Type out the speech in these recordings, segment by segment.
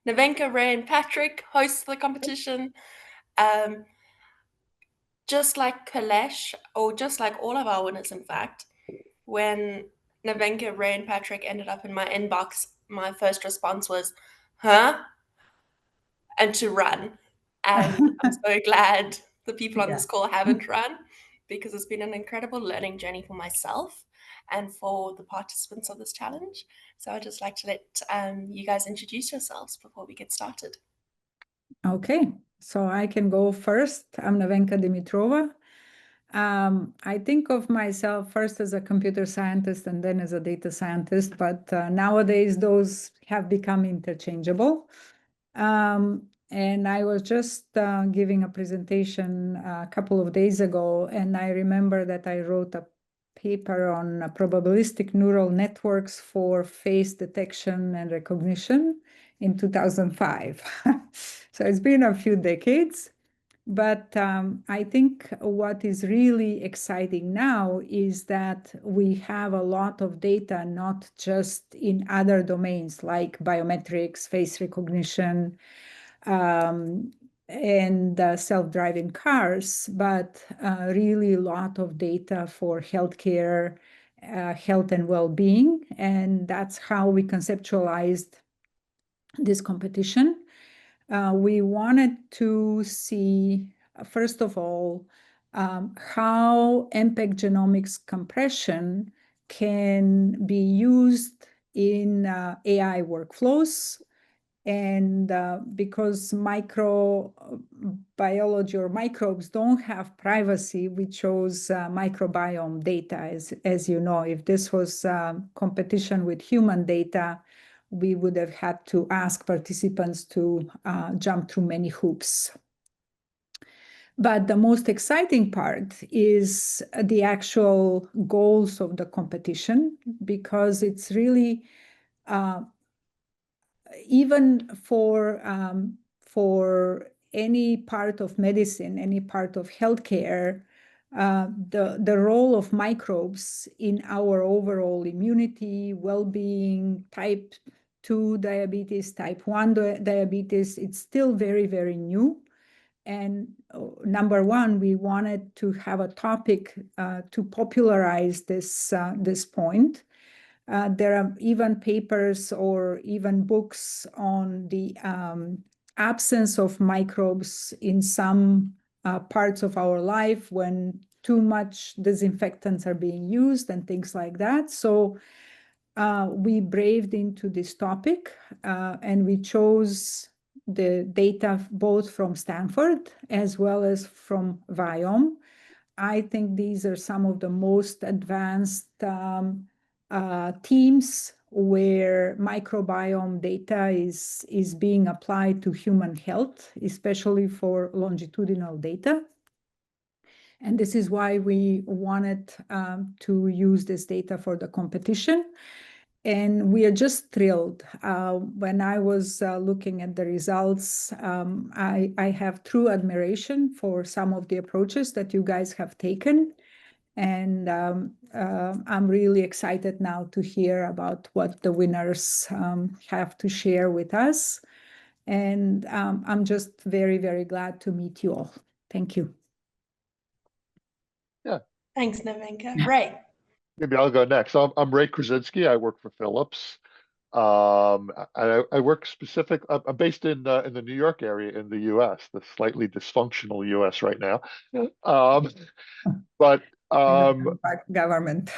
Nevenka, Ray, and Patrick host the competition. Um, just like Kalesh, or just like all of our winners, in fact, when Nevenka, Ray, and Patrick ended up in my inbox, my first response was, huh? And to run. And I'm so glad the people on Yeah. this call haven't run, because it's been an incredible learning journey for myself and for the participants of this challenge. So I'd just like to let you guys introduce yourselves before we get started. Okay, so I can go first. I'm Nevenka Dimitrova. I think of myself first as a computer scientist and then as a data scientist, but nowadays those have become interchangeable. And I was just giving a presentation a couple of days ago, and I remember that I wrote a paper on probabilistic neural networks for face detection and recognition in 2005. So it's been a few decades. But I think what is really exciting now is that we have a lot of data, not just in other domains like biometrics, face recognition, and self-driving cars, but really a lot of data for healthcare, health and well-being. And that's how we conceptualized this competition. We wanted to see, first of all, how MPEG genomics compression can be used in AI workflows. And because microbiology or microbes don't have privacy, we chose microbiome data. As you know, if this was competition with human data, we would have had to ask participants to jump through many hoops. But the most exciting part is the actual goals of the competition, because it's really even for any part of medicine, any part of healthcare, the role of microbes in our overall immunity, well-being, type 2 diabetes, type 1 diabetes, it's still very, very new. And number one, we wanted to have a topic to popularize this point. There are even papers or even books on the absence of microbes in some parts of our life when too much disinfectants are being used and things like that. So we braved into this topic and we chose the data both from Stanford as well as from Viome. I think these are some of the most advanced teams where microbiome data is being applied to human health, especially for longitudinal data. And this is why we wanted to use this data for the competition. And we are just thrilled. When I was looking at the results, I have true admiration for some of the approaches that you guys have taken. And I'm really excited now to hear about what the winners have to share with us. And I'm just very, very glad to meet you all. Thank you. Yeah. Thanks, Nevenka. Ray. Maybe I'll go next. I'm Ray Krasinski. I work for Philips. I work I'm based in the New York area in the U.S., the slightly dysfunctional U.S. right now. But government.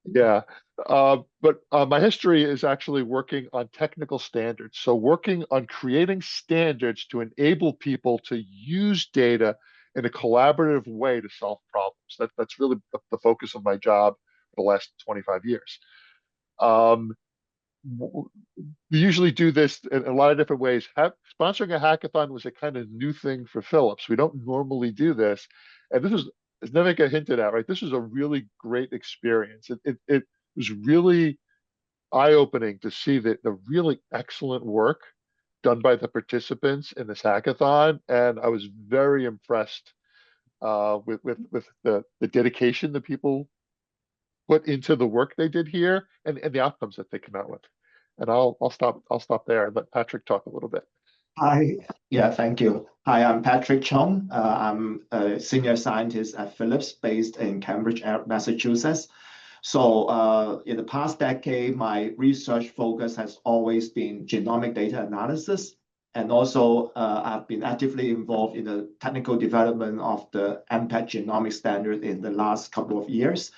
Yeah. But my history is actually working on technical standards. So working on creating standards to enable people to use data in a collaborative way to solve problems. That's really the focus of my job for the last 25 years. We usually do this in a lot of different ways. Sponsoring a hackathon was a kind of new thing for Philips. We don't normally do this. And this was, as Nevika hinted at, right? This was a really great experience. It was really eye-opening to see the really excellent work done by the participants in this hackathon. And I was very impressed with the dedication that people put into the work they did here and the outcomes that they come out with. And I'll stop there and let Patrick talk a little bit. Hi, yeah, thank you. Hi, I'm Patrick Chong. I'm a senior scientist at Philips based in Cambridge, Massachusetts. So in the past decade, my research focus has always been genomic data analysis. And also I've been actively involved in the technical development of the MPEG genomic standard in the last couple of years.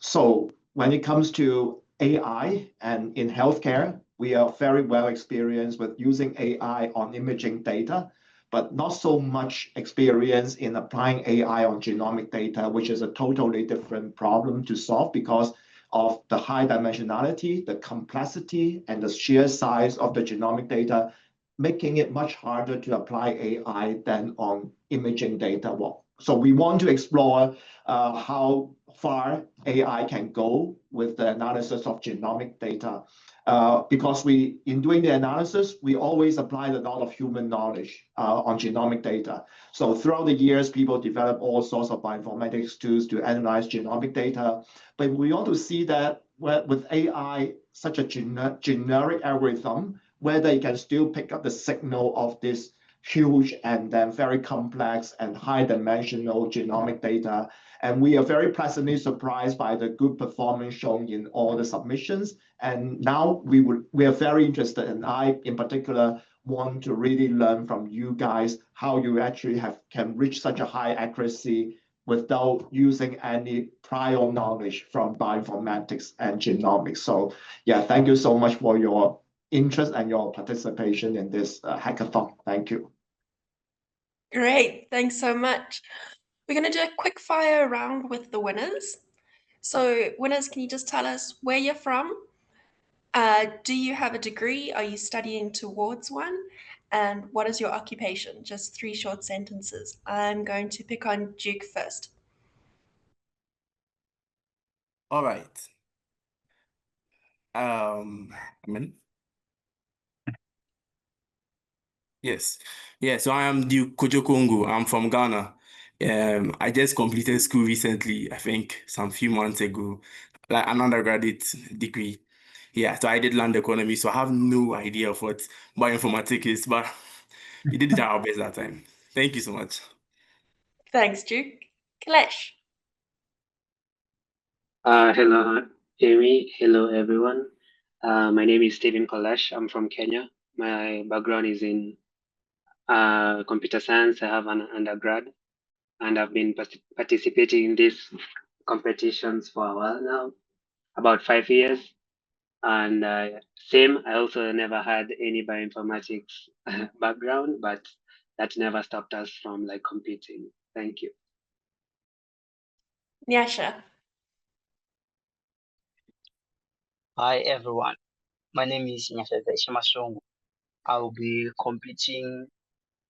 So when it comes to AI and in healthcare, we are very well experienced with using AI on imaging data, but not so much experience in applying AI on genomic data, which is a totally different problem to solve because of the high dimensionality, the complexity, and the sheer size of the genomic data, making it much harder to apply AI than on imaging data. So we want to explore how far AI can go with the analysis of genomic data. Because in doing the analysis, we always applied a lot of human knowledge on genomic data. So throughout the years, people develop all sorts of bioinformatics tools to analyze genomic data. But we want to see that with AI, such a generic algorithm, whether it can still pick up the signal of this huge and then very complex and high dimensional genomic data. And we are very pleasantly surprised by the good performance shown in all the submissions. And now we are very interested, and I in particular want to really learn from you guys how you actually can reach such a high accuracy without using any prior knowledge from bioinformatics and genomics. So yeah, thank you so much for your interest and your participation in this hackathon. Thank you. Great, thanks so much. We're going to do a quick fire round with the winners. So winners, can you just tell us where you're from? Do you have a degree? Are you studying towards one? And what is your occupation? Just 3 short sentences. I'm going to pick on Duke first. All right. I mean, yes. Yeah, so I am Duke Kojokongo. I'm from Ghana. I just completed school recently, I think some few months ago, like an undergraduate degree. Yeah, so I did land economy, so I have no idea of what bioinformatics is, but we did it our best that time. Thank you so much. Thanks, Duke. Kalesh. Hello, Amy. Hello, everyone. My name is Stephen Kalash. I'm from Kenya. My background is in computer science. I have an undergrad, and I've been participating in these competitions for a while now, about 5 years. And same, I also never had any bioinformatics background, but that never stopped us from competing. Thank you. Nyasha. Hi everyone, my name is Nyasha Masongo. I'll be completing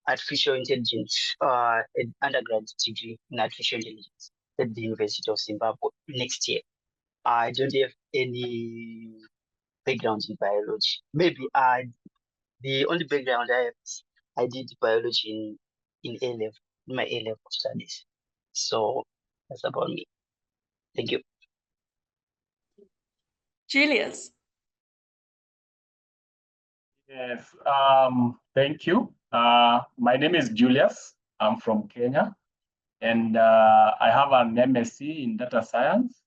artificial intelligence, an undergraduate degree in artificial intelligence at the University of Zimbabwe next year. I don't have any background in biology. Maybe the only background I have is I did biology in A-level, in my A-level studies. So that's about me. Thank you. Julius. Yes, thank you. My name is Julius. I'm from Kenya, and I have an MSc in data science,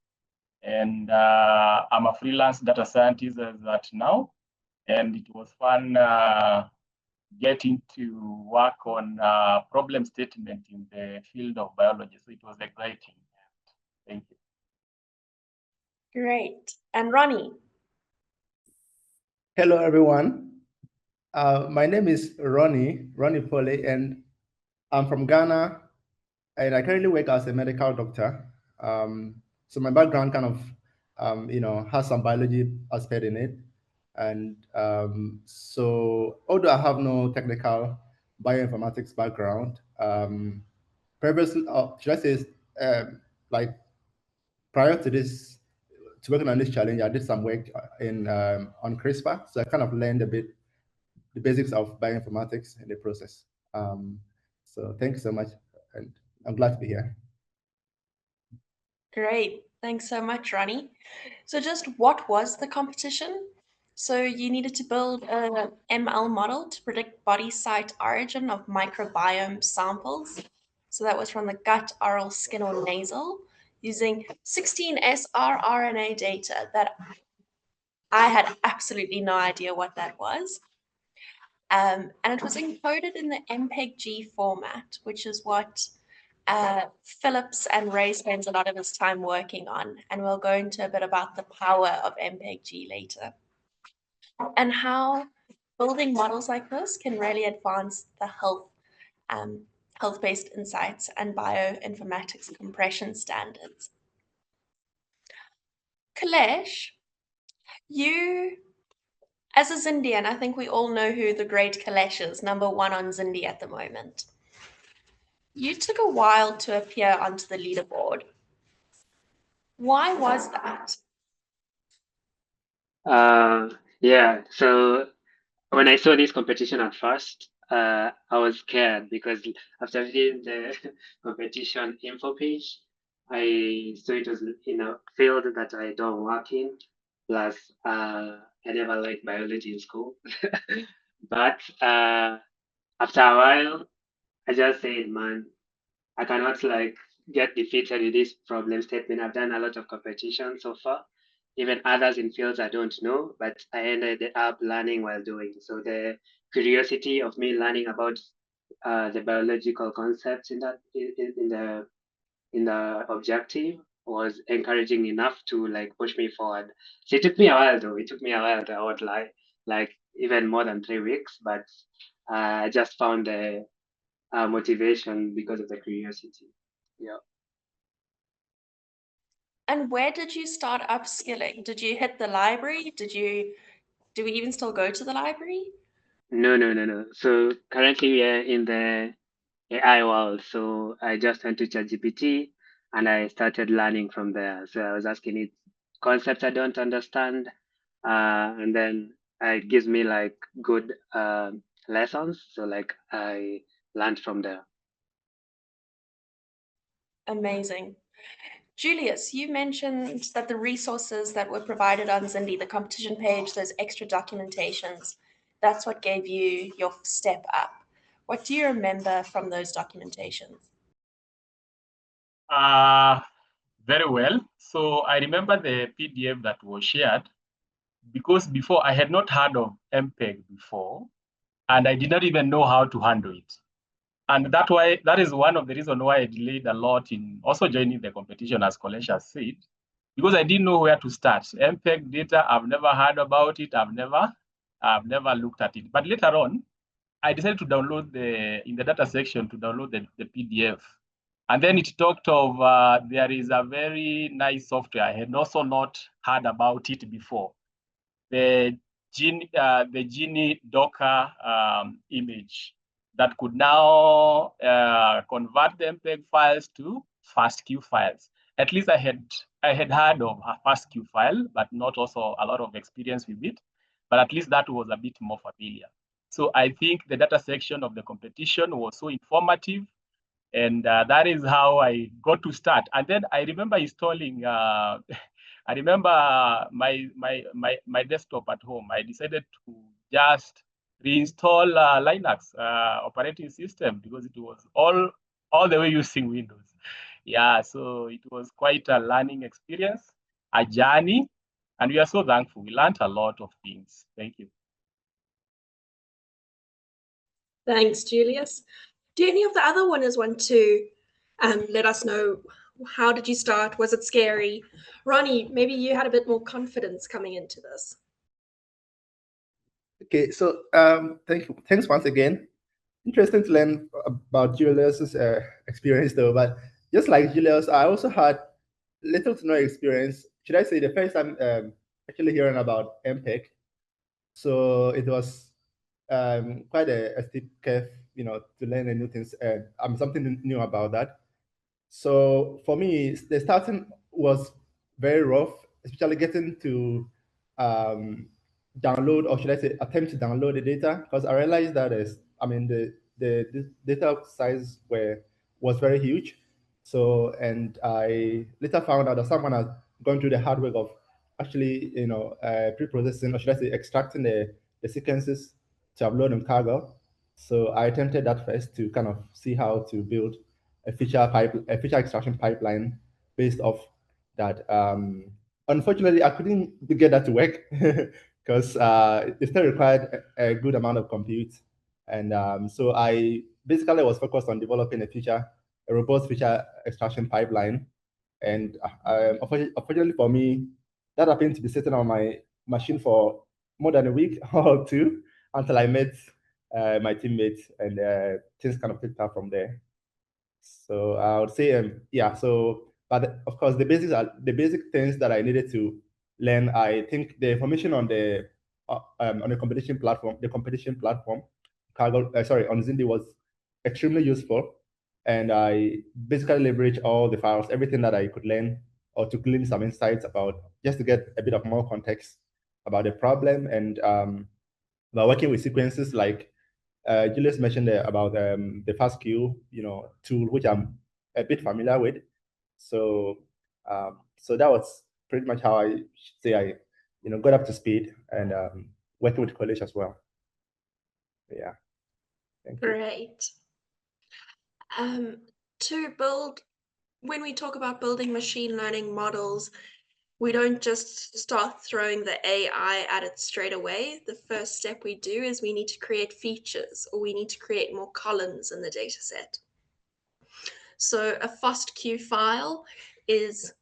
and I'm a freelance data scientist as at now. And it was fun getting to work on problem statement in the field of biology. So it was exciting. Thank you. Great. And Ronnie. Hello, everyone. My name is Ronnie Pole, and I'm from Ghana, and I currently work as a medical doctor. So my background kind of, has some biology aspect in it. And so although I have no technical bioinformatics background, previously, should I say, like prior to this, to working on this challenge, I did some work on CRISPR. So I kind of learned a bit the basics of bioinformatics in the process. So thank you so much, and I'm glad to be here. Great. Thanks so much, Ronnie. So just what was the competition? So you needed to build a ML model to predict body site origin of microbiome samples. So that was from the gut, oral, skin, or nasal, using 16S rRNA data that I had absolutely no idea what that was. And it was encoded in the MPEG-G format, which is what Phillips and Ray spends a lot of his time working on. And we'll go into a bit about the power of MPEG-G later, and how building models like this can really advance the health-based insights and bioinformatics compression standards. Kalesh, you, as a Zindian, I think we all know who the great Kalesh is, #1 on Zindi at the moment. You took a while to appear onto the leaderboard. Why was that? Yeah, so when I saw this competition at first, I was scared because after reading the competition info page, I saw it was in a field that I don't work in. Plus, I never liked biology in school. But after a while, I just said, man, I cannot like get defeated with this problem statement. I've done a lot of competition so far, even others in fields I don't know, but I ended up learning while doing. So the curiosity of me learning about the biological concepts in that in the objective was encouraging enough to like push me forward. So it took me a while though. It took me a while. I would like even more than 3 weeks, but I just found the motivation because of the curiosity. Yeah. And where did you start upskilling? Did you hit the library? Do we even still go to the library? No. So currently we are in the AI world. So I just went to ChatGPT and I started learning from there. So I was asking it concepts I don't understand, and then it gives me like good lessons. So like I learned from there. Amazing. Julius, you mentioned that the resources that were provided on Zindi, the competition page, those extra documentations, that's what gave you your step up. What do you remember from those documentations? Very well. So I remember the PDF that was shared because before I had not heard of MPEG before, and I did not even know how to handle it. And that is one of the reasons why I delayed a lot in also joining the competition, as Kolesha said, because I didn't know where to start. MPEG data, I've never heard about it. I've never looked at it. But later on, I decided to download in the data section to download the PDF. And then it talked of there is a very nice software. I had also not heard about it before. The Genie Docker image that could now convert the MPEG files to FASTQ files. At least I had heard of a FASTQ file, but not also a lot of experience with it. But at least that was a bit more familiar. So I think the data section of the competition was so informative, and that is how I got to start. And then I remember installing. I remember my desktop at home. I decided to just reinstall Linux operating system because it was all the way using Windows. Yeah, so it was quite a learning experience, a journey, and we are so thankful. We learned a lot of things. Thank you. Thanks, Julius. Do any of the other winners want to let us know, how did you start? Was it scary? Ronnie, maybe you had a bit more confidence coming into this. Okay, so thanks once again. Interesting to learn about Julius's experience though, but just like Julius, I also had little to no experience. Should I say the first time actually hearing about MPEG? So it was quite a steep curve, to learn the new things. Something new about that. So for me, the starting was very rough, especially getting to download, or should I say, attempt to download the data, because I realized that the data size was very huge. So, and I later found out that someone had gone through the hard work of actually, pre-processing, or should I say, extracting the sequences to upload on Kaggle. So I attempted that first to kind of see how to build a feature extraction pipeline based off that. Unfortunately, I couldn't get that to work because it still required a good amount of compute. And so I basically was focused on developing a robust feature extraction pipeline. And unfortunately for me, that happened to be sitting on my machine for more than a week or two until I met my teammates, and things kind of picked up from there. So I would say, yeah. So, but of course, the basic things that I needed to learn. I think the information on the competition platform, Kaggle, sorry, on Zindi was extremely useful, and I basically leveraged all the files, everything that I could learn or to glean some insights about, just to get a bit of more context about the problem. And by working with sequences like Julius mentioned about the FastQ, tool, which I'm a bit familiar with. So, so that was pretty much how I say I, got up to speed, and working with college as well. Yeah, thank you. Great. To build, when we talk about building machine learning models, we don't just start throwing the AI at it straight away. The first step we do is we need to create features, or we need to create more columns in the data set. So a FastQ file is,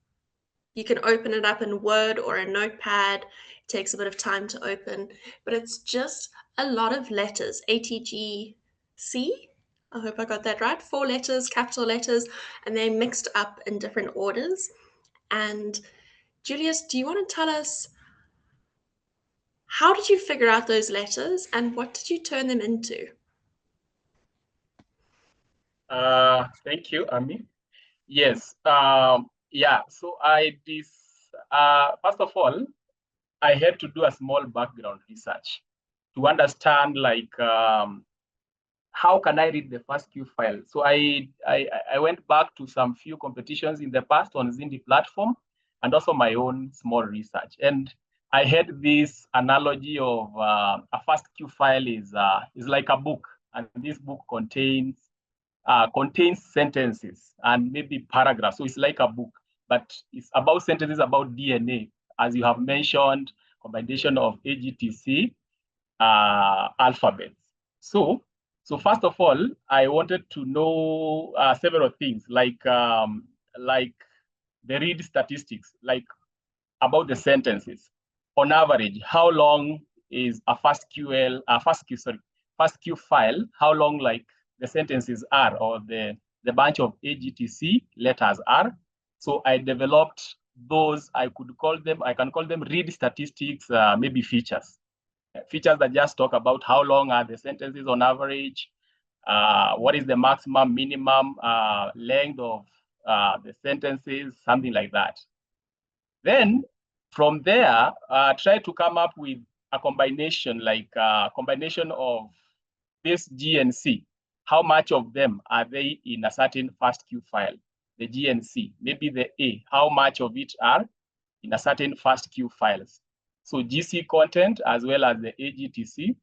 you can open it up in Word or a notepad. It takes a bit of time to open, but it's just a lot of letters, A-T-G-C. I hope I got that right. 4 letters, capital letters, and they're mixed up in different orders. And Julius, do you want to tell us, how did you figure out those letters and what did you turn them into? Thank you, Ami. Yes. Yeah. So first of all, I had to do a small background research to understand, like, how can I read the FastQ file? So I went back to some few competitions in the past on Zindi platform, and also my own small research. And I had this analogy of a FastQ file is like a book, and this book contains sentences and maybe paragraphs. So it's like a book, but it's about sentences about DNA, as you have mentioned, combination of AGTC alphabets. So first of all, I wanted to know several things, like the read statistics, like about the sentences. On average, how long is a FastQ file? How long, like, the sentences are, or the bunch of AGTC letters are? So I developed those. I can call them read statistics, maybe features that just talk about how long are the sentences on average, what is the maximum, minimum length of the sentences, something like that. Then from there, try to come up with a combination, like a combination of this G and C. How much of them are they in a certain FastQ file? The G and C, maybe the A, how much of it are in a certain FastQ files? So GC content as well as the AGTC.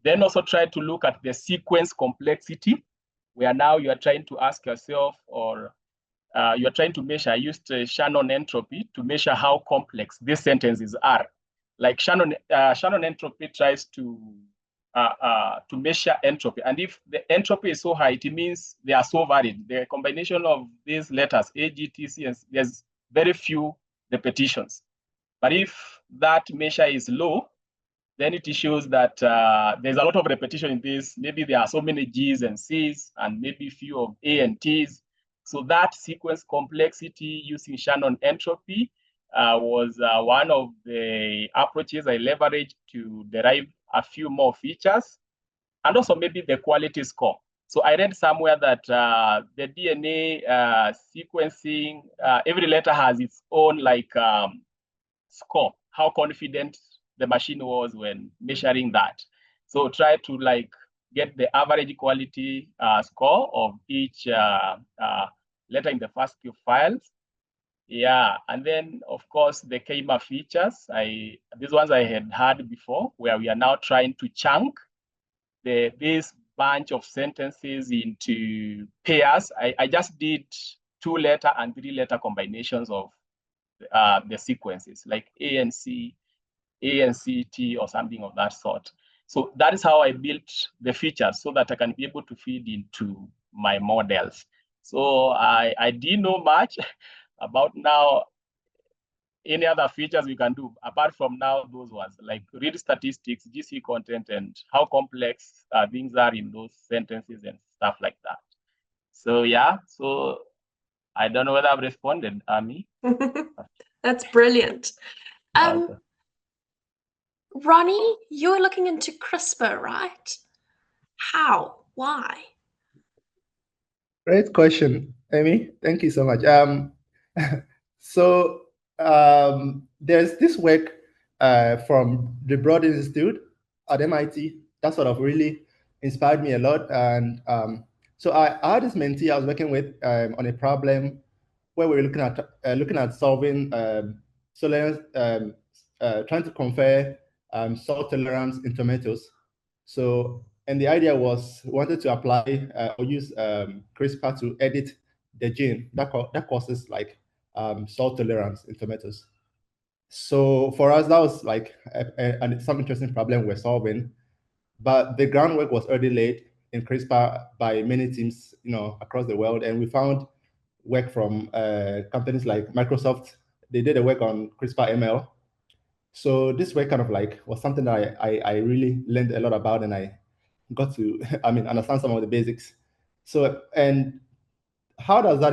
Then also try to look at the sequence complexity, where now you are trying to ask yourself, or you're trying to measure. I used Shannon entropy to measure how complex these sentences are. Like Shannon entropy tries to measure entropy, and if the entropy is so high, it means they are so varied. The combination of these letters, A, G, T, C, and there's very few repetitions. But if that measure is low, then it shows that there's a lot of repetition in this. Maybe there are so many G's and C's, and maybe few of A and T's. So that sequence complexity using Shannon entropy was one of the approaches I leveraged to derive a few more features, and also maybe the quality score. So I read somewhere that the DNA sequencing, every letter has its own, like, score, how confident the machine was when measuring that. So try to, like, get the average quality score of each letter in the FastQ files. Yeah, and then of course the Kmers features. These ones I had heard before, where we are now trying to chunk this bunch of sentences into pairs. I just did 2-letter and 3-letter combinations of the sequences, like A and C, T, or something of that sort. So that is how I built the features, so that I can be able to feed into my models. So I didn't know much about now any other features we can do apart from now those ones, like read statistics, GC content, and how complex things are in those sentences and stuff like that. So yeah, so I don't know whether I've responded, Ami. That's brilliant. Ronnie, you're looking into CRISPR, right? How? Why? Great question, Amy. Thank you so much. There's this work from the Broad Institute at MIT that sort of really inspired me a lot. And so I had this mentee I was working with on a problem where we were looking at solving trying to confer salt tolerance in tomatoes. So, and the idea was we wanted to apply or use CRISPR to edit the gene that causes like salt tolerance in tomatoes. So for us, that was like some interesting problem we're solving. But the groundwork was already laid in CRISPR by many teams, across the world, and we found work from companies like Microsoft. They did a work on CRISPR ML. So this work kind of like was something that I really learned a lot about, and I got to understand some of the basics. So, and how does that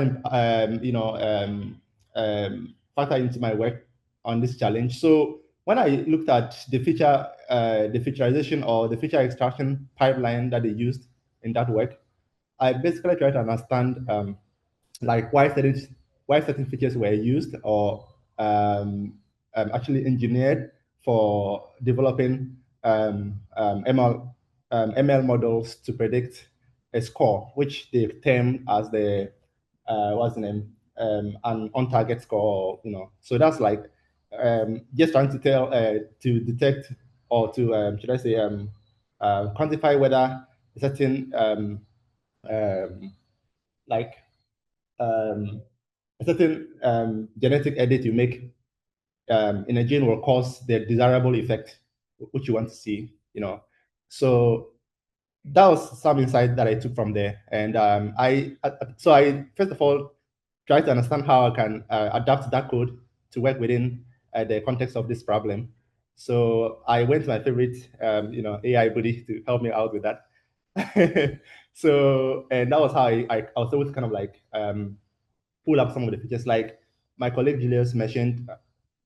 factor into my work on this challenge? So when I looked at the featurization or the feature extraction pipeline that they used in that work, I basically tried to understand like why certain features were used or actually engineered for developing ML models to predict a score, which they term as the what's the name, an on-target score. So that's like just trying to to detect or to should I say quantify whether a certain like a certain genetic edit you make in a gene will cause the desirable effect which you want to see. So that was some insight that I took from there. And I first of all tried to understand how I can adapt that code to work within the context of this problem. So I went to my favorite AI buddy to help me out with that. So, and that was how I was able to kind of like pull up some of the features, like my colleague Julius mentioned,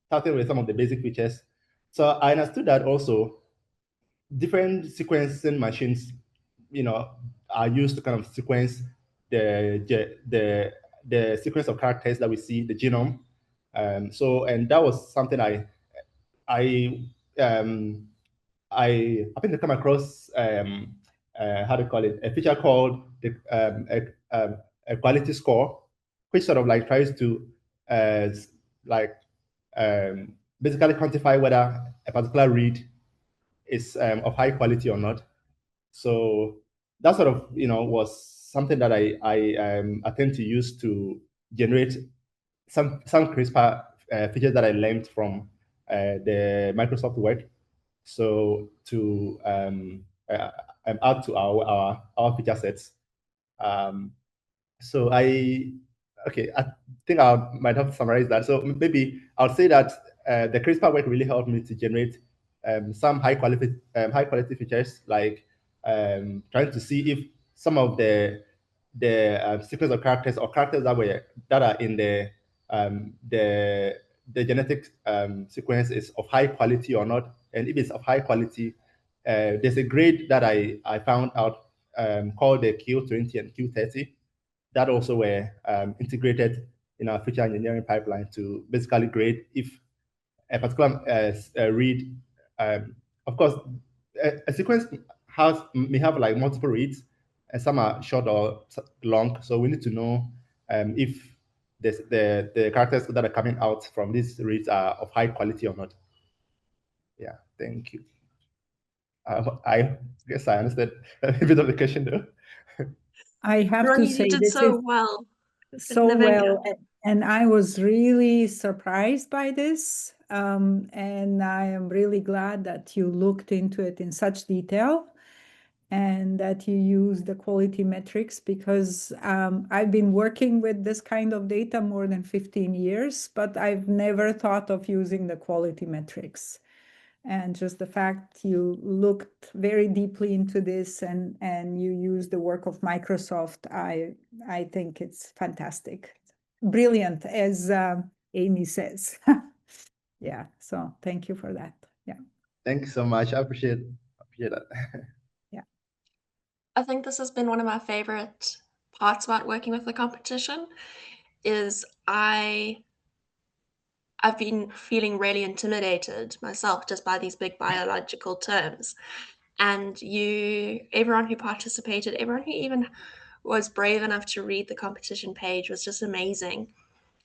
starting with some of the basic features. So I understood that also different sequencing machines, are used to kind of sequence the sequence of characters that we see, the genome. And that was something I happened to come across how to call it, a feature called the a quality score, which sort of like tries to basically quantify whether a particular read is of high quality or not. So that sort of was something that I attempt to use to generate some CRISPR features that I learned from the Microsoft work. So to add to our feature sets. So I think I might have to summarize that. So maybe I'll say that the CRISPR work really helped me to generate some high quality features, like trying to see if some of the sequence of characters or characters that are in the genetic sequence is of high quality or not. And if it's of high quality, there's a grade that I found out called the Q20 and Q30 that also were integrated in our feature engineering pipeline to basically grade if a particular read, of course, a sequence may have like multiple reads, and some are short or long. So we need to know if the characters that are coming out from these reads are of high quality or not. Yeah, thank you. I guess I understood a bit of the question though. I have to Ronnie, say you did this so is well. so Nevenka. well, and I was really surprised by this. And I am really glad that you looked into it in such detail and that you use the quality metrics, because I've been working with this kind of data more than 15 years, but I've never thought of using the quality metrics. And just the fact you looked very deeply into this and you use the work of Microsoft, I think it's fantastic. Brilliant, as Amy says. Yeah, so thank you for that. Yeah. Thank you so much. I appreciate that. Yeah. I think this has been one of my favorite parts about working with the competition is I've been feeling really intimidated myself just by these big biological terms. And everyone who participated, everyone who even was brave enough to read the competition page was just amazing.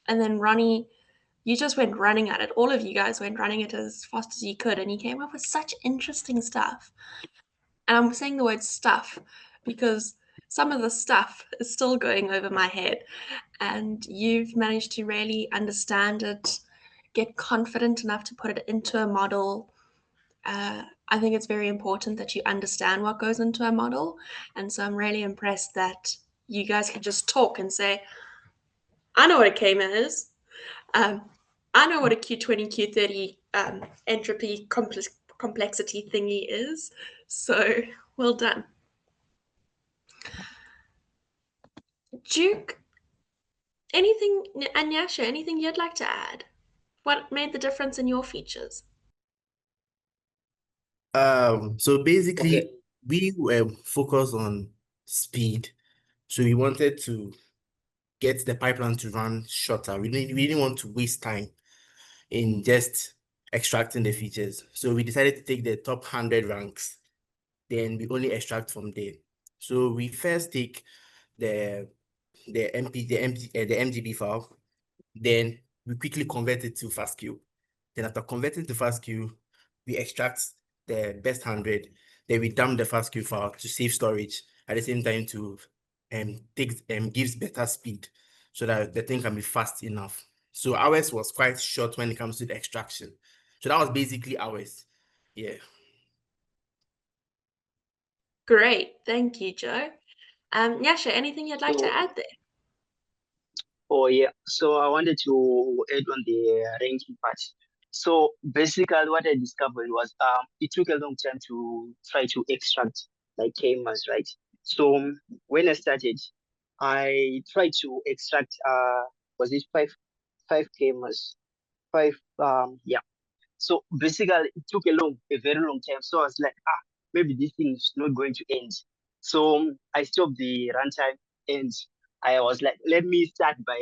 And then Ronnie, you just went running at it. All of you guys went running at it as fast as you could, and you came up with such interesting stuff. And I'm saying the word stuff because some of the stuff is still going over my head. And you've managed to really understand it, get confident enough to put it into a model. I think it's very important that you understand what goes into a model. And so I'm really impressed that you guys can just talk and say, I know what a Kmer is. I know what a Q20, Q30 entropy complexity thingy is. So well done. Duke, anything, and Yasha, anything you'd like to add? What made the difference in your features? So basically, Okay. we were focused on speed. So we wanted to get the pipeline to run shorter. We didn't want to waste time in just extracting the features. So we decided to take the top 100 ranks, then we only extract from there. So we first take the MGB file, then we quickly convert it to FASTQ. Then after converting to FASTQ, we extract the best 100, then we dump the FASTQ file to save storage at the same time to gives better speed so that the thing can be fast enough. So ours was quite short when it comes to the extraction. So that was basically ours. Yeah. Great, thank you, Joe. Yasha, anything you'd like to add there? Oh yeah, so I wanted to add on the ranking part. So basically what I discovered was it took a long time to try to extract like Kmers, right? So when I started, I tried to extract was it five Kmers? Yeah. So basically it took a very long time. So I was like, maybe this thing is not going to end. So I stopped the runtime and I was like, let me start by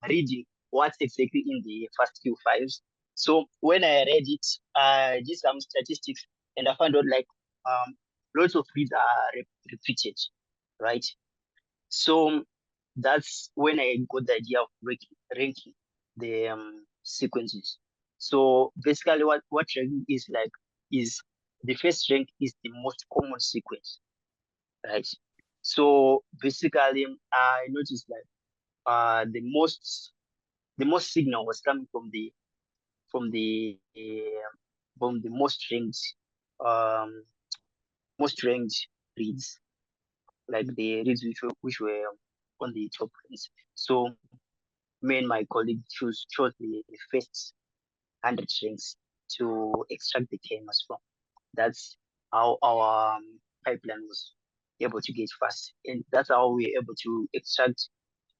reading what's exactly in the FASTQ files. So when I read it, I did some statistics and I found out like lots of reads are repeated, right? So that's when I got the idea of ranking the sequences. So basically what ranking is like is the first rank is the most common sequence, right? So basically I noticed like the most signal was coming from the um most ranked reads, like the reads which were on the top reads. So me and my colleague chose the first 100 strings to extract the Kmers from. That's how our pipeline was able to get fast, and that's how we were able to extract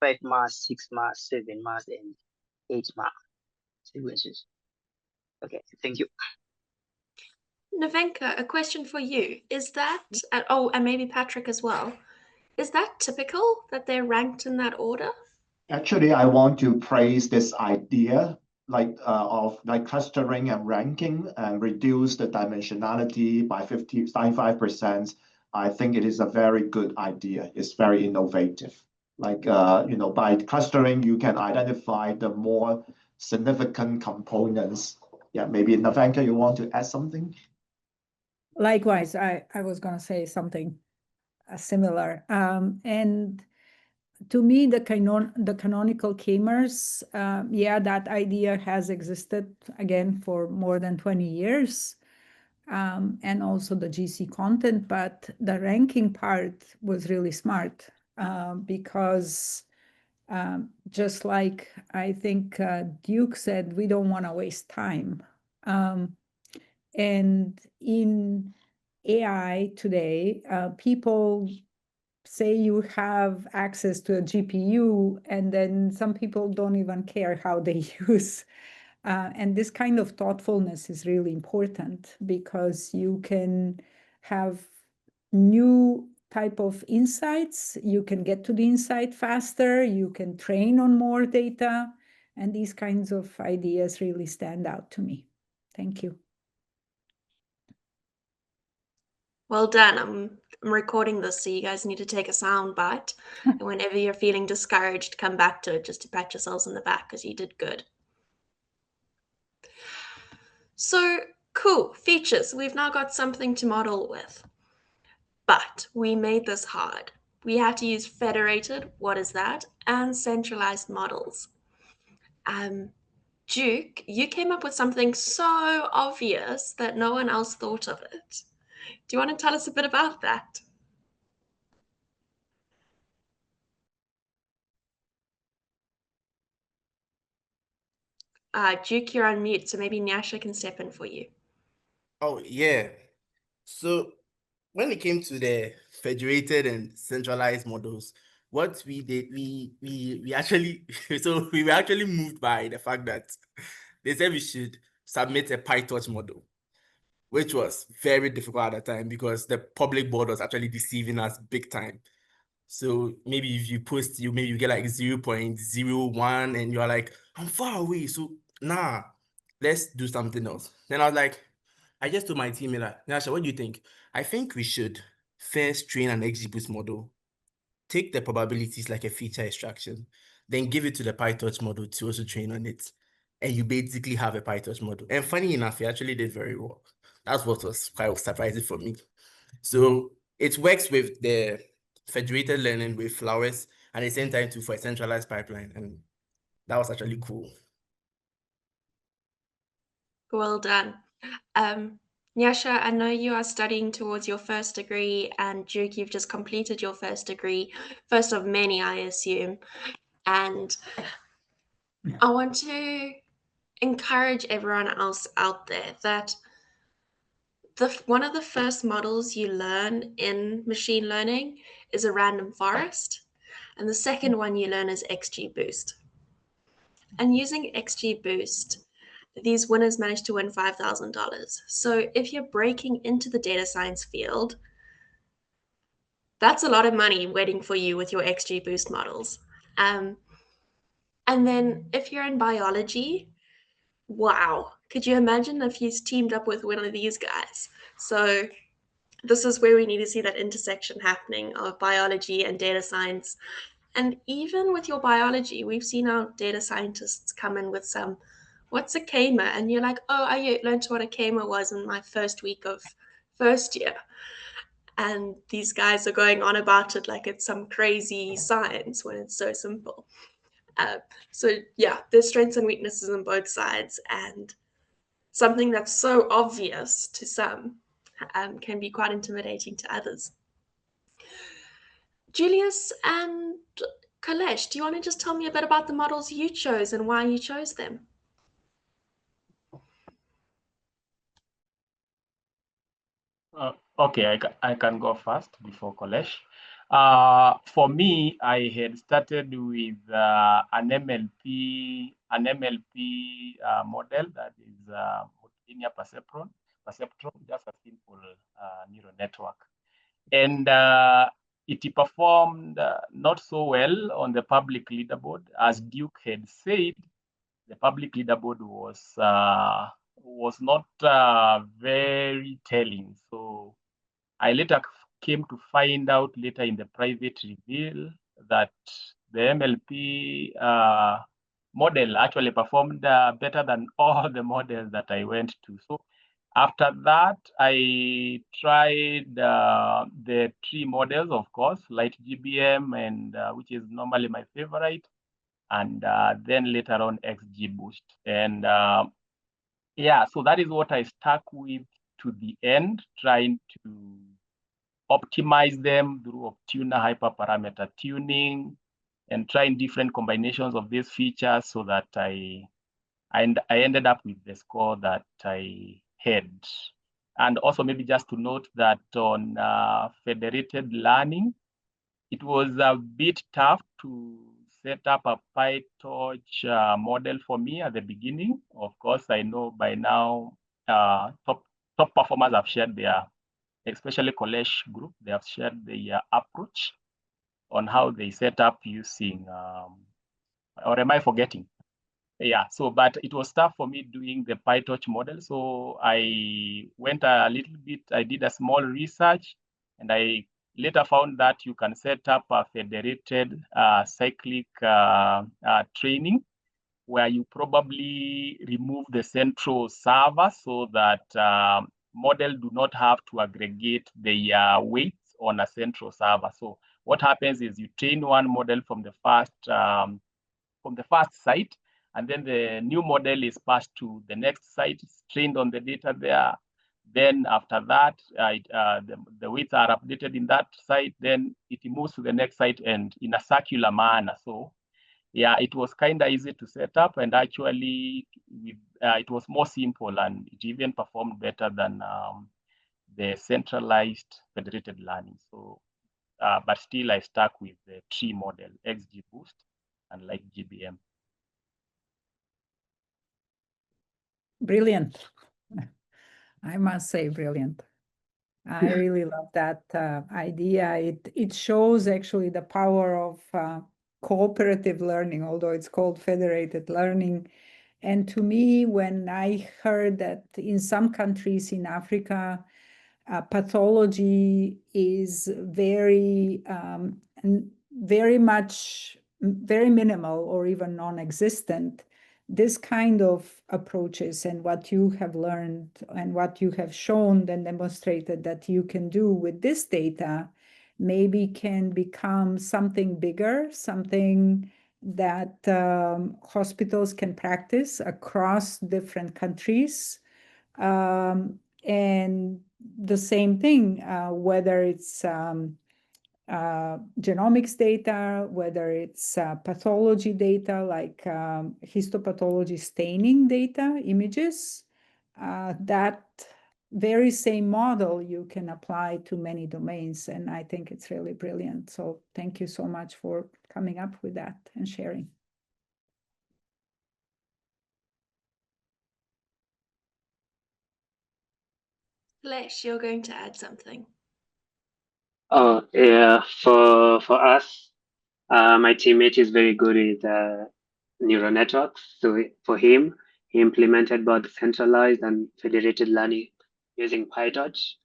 5 mass, 6 mass, 7 mass, and 8 mass sequences. Okay, thank you. Nevenka, a question for you. Is that, and maybe Patrick as well, is that typical that they're ranked in that order? Actually, I want to praise this idea of clustering and ranking and reduce the dimensionality by 55%. I think it is a very good idea. It's very innovative. Like, by clustering, you can identify the more significant components. Yeah, maybe Navenka, you want to add something? Likewise, I was going to say something similar. And to me, the canonical Kmers, yeah, that idea has existed again for more than 20 years. And also the GC content, but the ranking part was really smart because just like I think Duke said, we don't want to waste time. And in AI today, people say you have access to a GPU, and then some people don't even care how they use. And this kind of thoughtfulness is really important because you can have new type of insights. You can get to the insight faster. You can train on more data. And these kinds of ideas really stand out to me. Thank you. Well done. I'm recording this, so you guys need to take a sound bite. And whenever you're feeling discouraged, come back to it just to pat yourselves on the back because you did good. So cool, features. We've now got something to model with. But we made this hard. We had to use federated, what is that, and centralized models. Duke, you came up with something so obvious that no one else thought of it. Do you want to tell us a bit about that? Duke, you're on mute, so maybe Nyasha can step in for you. Oh, yeah. So when it came to the federated and centralized models, what we did, we actually, so we were actually moved by the fact that they said we should submit a PyTorch model, which was very difficult at the time because the public board was actually deceiving us big time. So maybe if you post, maybe you get like 0.01 and you're like, I'm far away. So nah, let's do something else. Then I was like, I just told my team, like, Nasha, what do you think? I think we should first train an XGBoost model, take the probabilities like a feature extraction, then give it to the PyTorch model to also train on it. And you basically have a PyTorch model. And funny enough, it actually did very well. That's what was quite surprising for me. So it works with the federated learning with flowers and at the same time too for a centralized pipeline. And that was actually cool. Well done. Nyasha, I know you are studying towards your first degree, and Duke, you've just completed your first degree, first of many, I assume. And I want to encourage everyone else out there that one of the first models you learn in machine learning is a random forest, and the second one you learn is XGBoost. And using XGBoost, these winners managed to win $5,000. So if you're breaking into the data science field, that's a lot of money waiting for you with your XGBoost models. And then if you're in biology, wow, could you imagine if you teamed up with one of these guys? So this is where we need to see that intersection happening of biology and data science. And even with your biology, we've seen our data scientists come in with some, what's a Kmer? And you're like, oh, I learned what a Kmer was in my first week of first year. And these guys are going on about it like it's some crazy science when it's so simple. So yeah, there's strengths and weaknesses on both sides, and something that's so obvious to some can be quite intimidating to others. Julius and Kalesh, do you want to just tell me a bit about the models you chose and why you chose them? Okay, I can go first before Kolesh. For me, I had started with an NLP model that is linear perceptron, just a simple neural network. And it performed not so well on the public leaderboard. As Duke had said, the public leaderboard was not very telling. So I later came to find out later in the private reveal that the MLP model actually performed better than all the models that I went to. So after that, I tried the tree models, of course, like GBM, and which is normally my favorite, and then later on XGBoost. And yeah, so that is what I stuck with to the end, trying to optimize them through Optuna hyperparameter tuning and trying different combinations of these features so that I ended up with the score that I had. And also maybe just to note that on federated learning, it was a bit tough to set up a PyTorch model for me at the beginning. Of course, I know by now top performers have shared their, especially Kolesh group, they have shared their approach on how they set up using, or am I forgetting? Yeah, so, but it was tough for me doing the PyTorch model. So I went a little bit, I did a small research, and I later found that you can set up a federated cyclic training where you probably remove the central server so that model do not have to aggregate the weights on a central server. So what happens is you train one model from the first site, and then the new model is passed to the next site, it's trained on the data there. Then after that, the weights are updated in that site, then it moves to the next site and in a circular manner. So yeah, it was kind of easy to set up, and actually it was more simple, and it even performed better than the centralized federated learning. So, but still I stuck with the tree model, XGBoost, and like GBM. Brilliant. I must say brilliant. I really love that idea. It shows actually the power of cooperative learning, although it's called federated learning. And to me, when I heard that in some countries in Africa, pathology is very minimal or even non-existent, this kind of approaches and what you have learned and what you have shown and demonstrated that you can do with this data maybe can become something bigger, something that hospitals can practice across different countries. And the same thing, whether it's genomics data, whether it's pathology data like histopathology staining data, images, that very same model you can apply to many domains. And I think it's really brilliant. So thank you so much for coming up with that and sharing. Lesh, you're going to add something. Oh, yeah. For us, my teammate is very good with neural networks. So for him, he implemented both centralized and federated learning using PyTorch.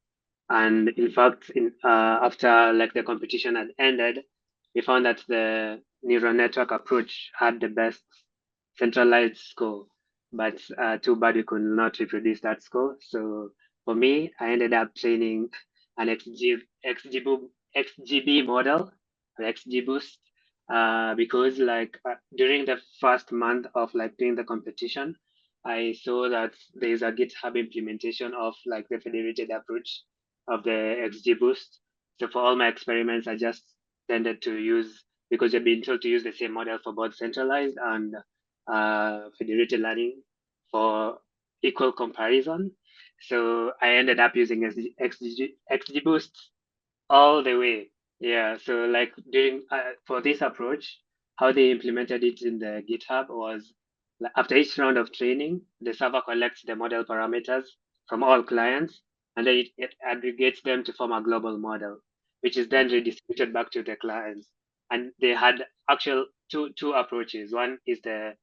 And in fact, after like the competition had ended, we found that the neural network approach had the best centralized score. But too bad we could not reproduce that score. So for me, I ended up training an XGB model, an XGBoost, because like during the first month of like doing the competition, I saw that there is a GitHub implementation of like the federated approach of the XGBoost. So for all my experiments, I just tended to use, because you've been told to use the same model for both centralized and federated learning for equal comparison. So I ended up using XGBoost all the way. Yeah. So like during for this approach, how they implemented it in the GitHub was like after each round of training, the server collects the model parameters from all clients, and then it aggregates them to form a global model, which is then redistributed back to the clients. And they had actual two approaches. One is the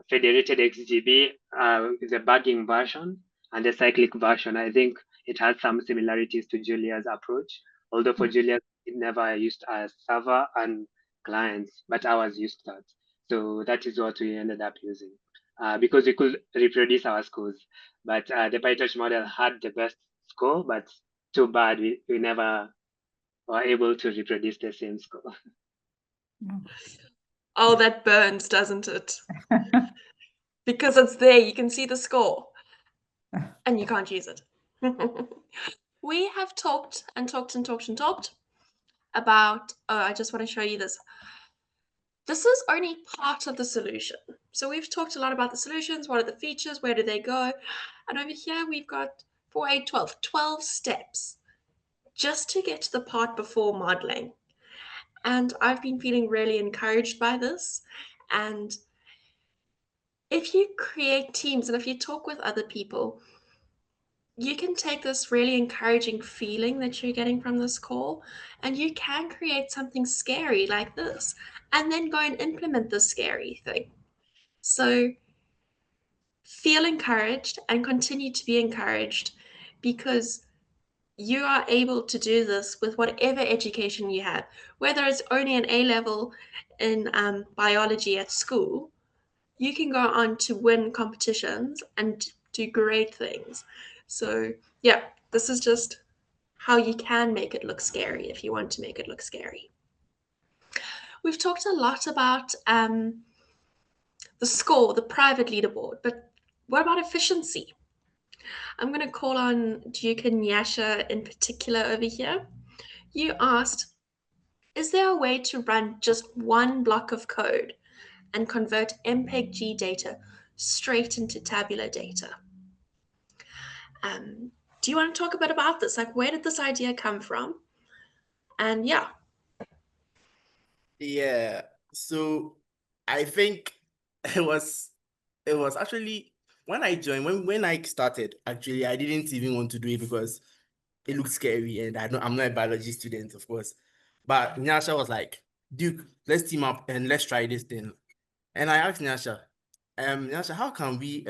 federated XGB, the bagging version, and the cyclic version. I think it has some similarities to Julia's approach, although for Julia, it never used a server, and clients, but ours used that. So that is what we ended up using because we could reproduce our scores. But the PyTorch model had the best score, but too bad we never were able to reproduce the same score. Oh, that burns, doesn't it? Because it's there, you can see the score, and you can't use it. We have talked and talked and talked and talked about, I just want to show you this. This is only part of the solution. So we've talked a lot about the solutions, what are the features, where do they go? And over here we've got 4, 8, 12 steps just to get to the part before modeling. And I've been feeling really encouraged by this. And if you create teams and if you talk with other people, you can take this really encouraging feeling that you're getting from this call and you can create something scary like this and then go and implement the scary thing. So feel encouraged and continue to be encouraged because you are able to do this with whatever education you have, whether it's only an A level in biology at school. You can go on to win competitions and do great things. So yeah, this is just how you can make it look scary if you want to make it look scary. We've talked a lot about the score, the private leaderboard, but what about efficiency? I'm going to call on Duke and Yasha in particular over here. You asked, is there a way to run just one block of code and convert MPEG-G data straight into tabular data? Do you want to talk a bit about this? Like, where did this idea come from? And yeah. Yeah. So I think it was actually when I joined, when I started, actually, I didn't even want to do it because it looked scary and I'm not a biology student, of course. But Nyasha was like, Duke, let's team up and let's try this thing. And I asked Nyasha, Nyasha, how can we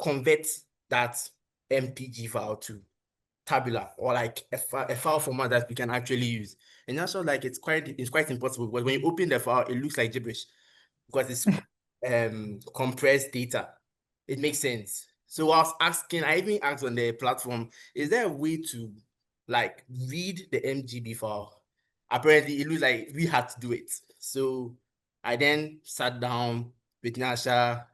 convert that MPG file to tabular or like a file format that we can actually use? And also like it's quite impossible because when you open the file, it looks like gibberish because it's compressed data. It makes sense. So I was asking, I even asked on the platform, is there a way to like read the MGB file? Apparently it looks like we had to do it. So I then sat down with Nasha.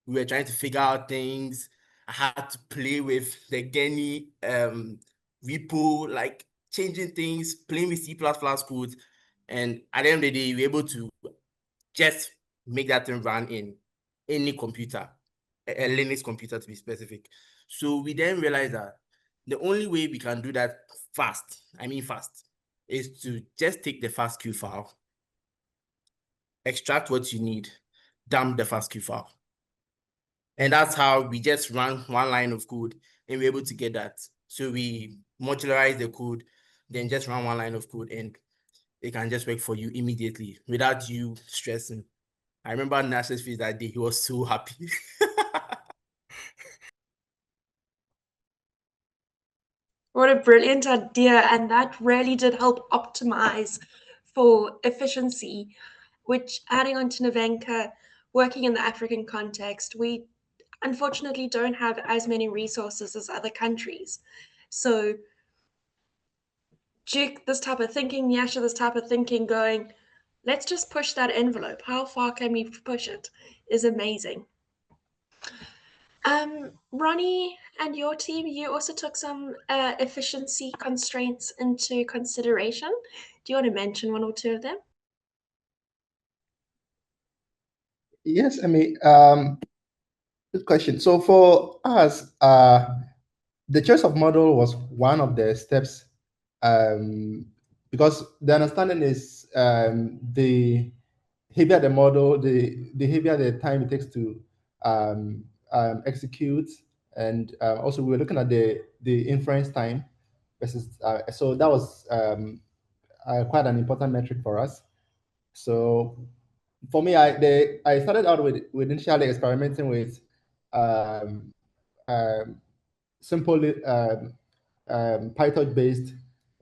We were trying to figure out things. I had to play with the Geni repo, like changing things, playing with C++ code. And at the end of the day, we were able to just make that thing run in any computer, a Linux computer to be specific. So we then realized that the only way we can do that fast, is to just take the FASTQ file, extract what you need, dump the FASTQ file. And that's how we just run one line of code and we're able to get that. So we modularize the code, then just run one line of code and it can just work for you immediately without you stressing. I remember Nash's face that day. He was so happy. What a brilliant idea. And that really did help optimize for efficiency, which adding on to Nevenka, working in the African context, we unfortunately don't have as many resources as other countries. So Duke, this type of thinking, Yasha, this type of thinking, going, let's just push that envelope. How far can we push it? Is amazing. Ronnie and your team, you also took some efficiency constraints into consideration. Do you want to mention one or two of them? Yes, I mean, good question. So for us, the choice of model was one of the steps, because the understanding is the heavier the model, the heavier the time it takes to execute, and also we were looking at the inference time versus. So that was quite an important metric for us. So for me, I started out with initially experimenting with simple PyTorch-based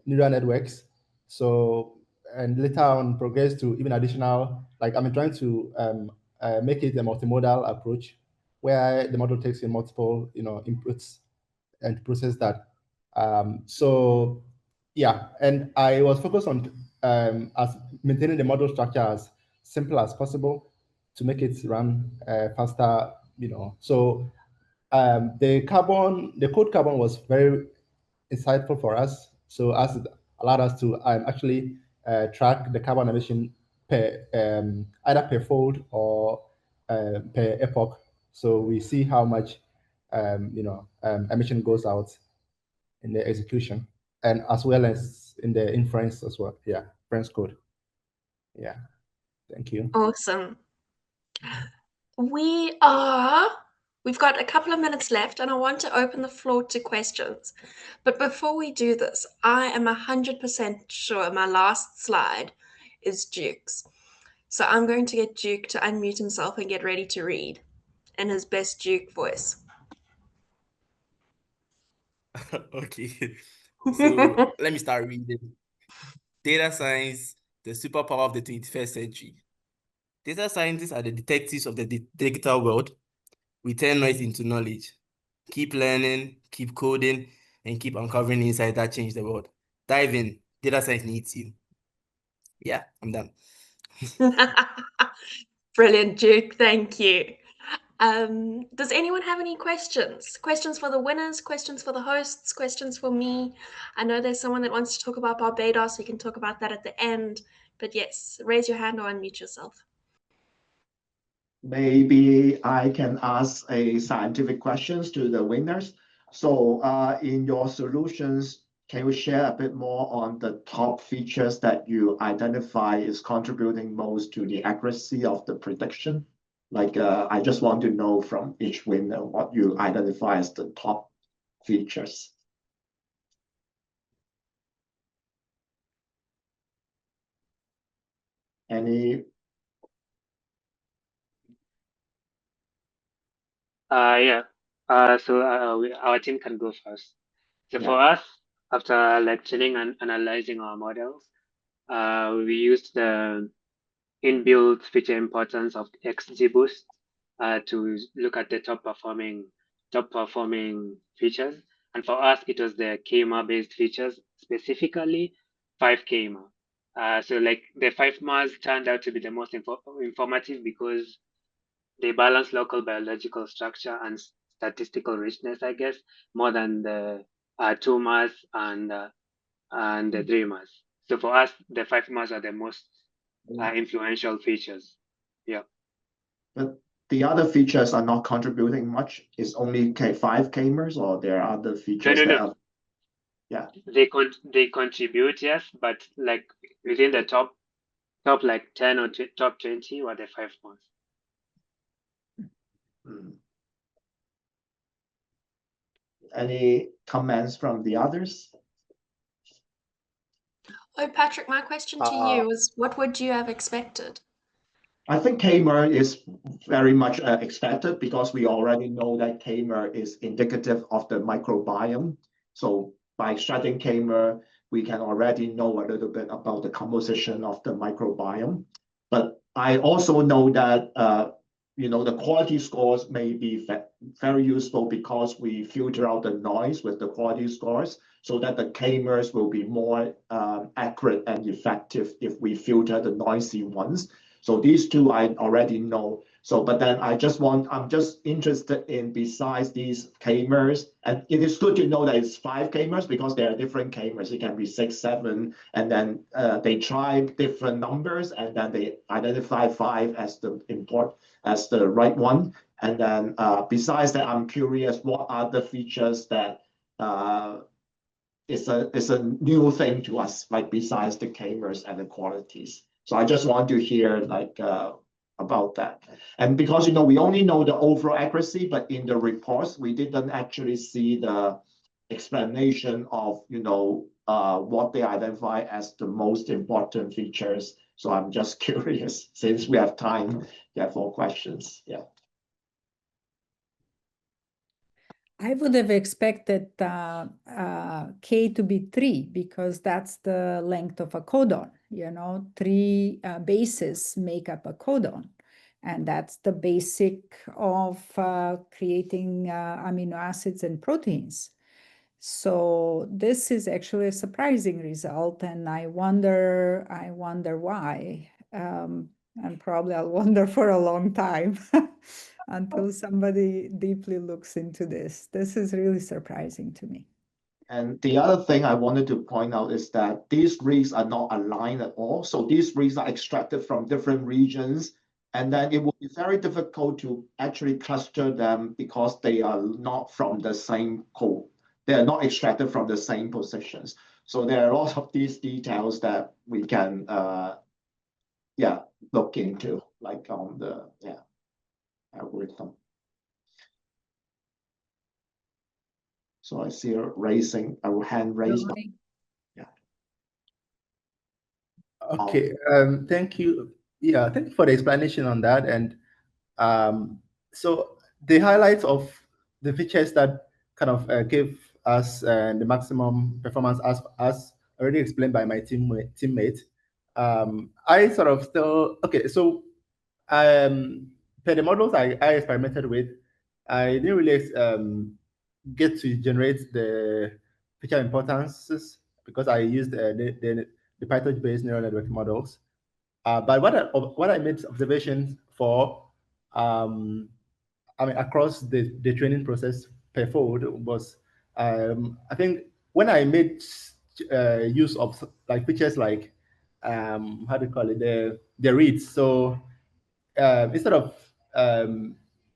neural networks. So and later on progress to even additional, like I'm trying to make it a multimodal approach where the model takes in multiple, inputs and process that. So yeah, and I was focused on as maintaining the model structure as simple as possible to make it run faster, So the code carbon was very insightful for us. So as it allowed us to actually track the carbon emission per either per fold or per epoch. So we see how much emission goes out in the execution, and as well as in the inference as well. Yeah, inference code. Yeah, thank you. Awesome. We've got a couple of minutes left, and I want to open the floor to questions. But before we do this, I am 100% sure my last slide is Duke's. So I'm going to get Duke to unmute himself and get ready to read in his best Duke voice. Okay. So let me start reading. Data science, the superpower of the 21st century. Data scientists are the detectives of the digital world. We turn noise into knowledge. Keep learning, keep coding, and keep uncovering insights that change the world. Dive in. Data science needs you. Yeah, I'm done. Brilliant, Duke. Thank you. Does anyone have any questions? Questions for the winners, questions for the hosts, questions for me? I know there's someone that wants to talk about Barbados. We can talk about that at the end. But yes, raise your hand or unmute yourself. Maybe I can ask a scientific questions to the winners. So in your solutions, can you share a bit more on the top features that you identify is contributing most to the accuracy of the prediction? Like I just want to know from each winner what you identify as the top features. Any? Yeah. So our team can go first. So Yeah. for us, after training and analyzing our models, we used the inbuilt feature importance of XGBoost to look at the top performing features. And for us, it was the Kmer based features, specifically 5 Kmer. So the 5 Mers turned out to be the most informative because they balance local biological structure and statistical richness, I guess, more than the 2 Mers and the 3 Mers. So for us, the 5 Mers are the most influential features. Yeah. But the other features are not contributing much. It's only 5 Kmers, or there are other features that are. Yeah. They contribute, yes, but within the top 10 or top 20 were the 5 ones. Any comments from the others? Oh, Patrick, my question to you was, what would you have expected? I think Kmer is very much expected because we already know that Kmer is indicative of the microbiome. So by extracting Kmer, we can already know a little bit about the composition of the microbiome. But I also know that the quality scores may be very useful because we filter out the noise with the quality scores, so that the Kmers will be more accurate and effective if we filter the noisy ones. So these two I already know. So, but then I'm just interested in, besides these Kmers, and it is good to know that it's 5 Kmers because there are different Kmers. It can be 6, 7, and then they try different numbers, and then they identify 5 as the right one. And then besides that, I'm curious what are the features that is a new thing to us, like besides the Kmers and the qualities. So I just want to hear about that. And because we only know the overall accuracy, but in the reports we didn't actually see the explanation of what they identify as the most important features. So I'm just curious, since we have time, for questions. Yeah. I would have expected K to be 3 because that's the length of a codon. You know, 3 bases make up a codon. And that's the basic of creating amino acids and proteins. So this is actually a surprising result, and I wonder why. And probably I'll wonder for a long time until somebody deeply looks into this. This is really surprising to me. And the other thing I wanted to point out is that these reads are not aligned at all. So these reads are extracted from different regions, and then it will be very difficult to actually cluster them because they are not from the same code. They are not extracted from the same positions. So there are a lot of these details that we can, look into, like on the algorithm. So I see a hand raised. Yeah. Okay. Thank you. Yeah, thank you for the explanation on that. And so the highlights of the features that kind of give us the maximum performance as already explained by my teammate. I sort of still, okay, so per the models I experimented with, I didn't really get to generate the feature importances because I used the PyTorch-based neural network models. But what I made observations for, I mean, across the training process per fold was, I think when I made use of like features like, how do you call it, the reads. So instead of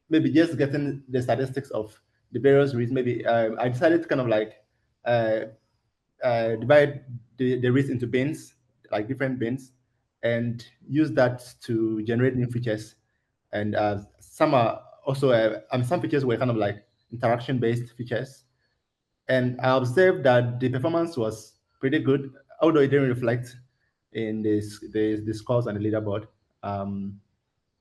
maybe just getting the statistics of the various reads, maybe I decided to kind of like divide the reads into bins, like different bins, and use that to generate new features. And some are also, some features were kind of like interaction-based features. And I observed that the performance was pretty good, although it didn't reflect in the scores on the leaderboard.